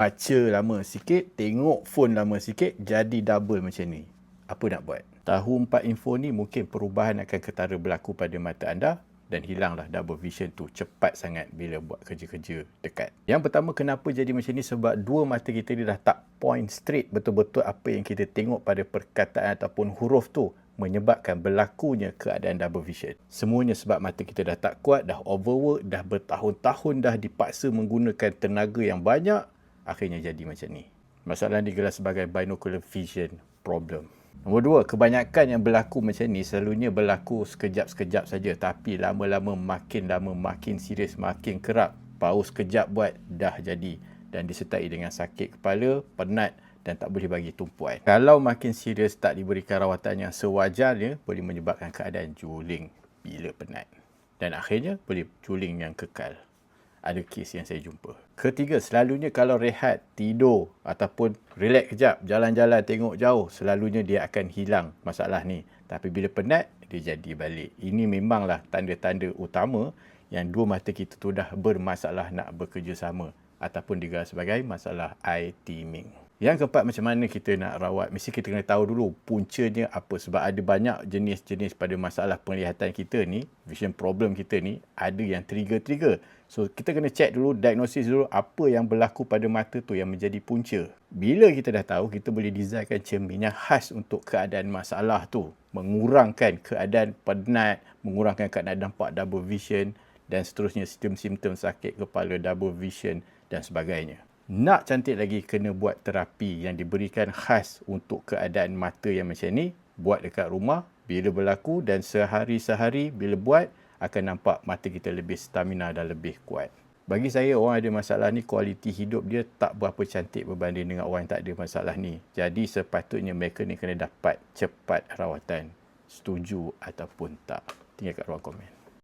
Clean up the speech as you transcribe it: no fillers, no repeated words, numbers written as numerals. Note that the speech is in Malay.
Baca lama sikit, tengok phone lama sikit, jadi double macam ni. Apa nak buat? Tahu 4 info ni mungkin perubahan akan ketara berlaku pada mata anda dan hilanglah double vision tu cepat sangat bila buat kerja-kerja dekat. Yang pertama, kenapa jadi macam ni? Sebab dua mata kita ni dah tak point straight betul-betul apa yang kita tengok pada perkataan ataupun huruf tu, menyebabkan berlakunya keadaan double vision. Semuanya sebab mata kita dah tak kuat, dah overwork, dah bertahun-tahun dah dipaksa menggunakan tenaga yang banyak, akhirnya jadi macam ni. Masalah digelar sebagai binocular vision problem. Nombor dua, kebanyakan yang berlaku macam ni selalunya berlaku sekejap-sekejap saja, tapi lama-lama makin serius, makin kerap. Paus sekejap buat dah jadi dan disertai dengan sakit kepala, penat dan tak boleh bagi tumpuan. Kalau makin serius tak diberikan rawatan yang sewajarnya, boleh menyebabkan keadaan juling bila penat. Dan akhirnya boleh juling yang kekal. Ada kes yang saya jumpa. Ketiga, selalunya kalau rehat, tidur ataupun relax kejap, jalan-jalan, tengok jauh, selalunya dia akan hilang masalah ni. Tapi bila penat, dia jadi balik. Ini memanglah tanda-tanda utama yang dua mata kita tu dah bermasalah nak bekerjasama ataupun digelar sebagai masalah eye teaming. Yang keempat, macam mana kita nak rawat? Mesti kita kena tahu dulu puncanya apa. Sebab ada banyak jenis-jenis pada masalah penglihatan kita ni, vision problem kita ni, ada yang trigger-trigger. So, kita kena check dulu, diagnosis dulu apa yang berlaku pada mata tu yang menjadi punca. Bila kita dah tahu, kita boleh designkan cermin yang khas untuk keadaan masalah tu. Mengurangkan keadaan penat, mengurangkan keadaan nampak double vision dan seterusnya simptom-simptom sakit kepala, double vision dan sebagainya. Nak cantik lagi, kena buat terapi yang diberikan khas untuk keadaan mata yang macam ni. Buat dekat rumah bila berlaku dan sehari-sehari bila buat akan nampak mata kita lebih stamina dan lebih kuat. Bagi saya, orang ada masalah ni, kualiti hidup dia tak berapa cantik berbanding dengan orang yang tak ada masalah ni. Jadi sepatutnya mereka ni kena dapat cepat rawatan. Setuju ataupun tak? Tinggal kat ruang komen.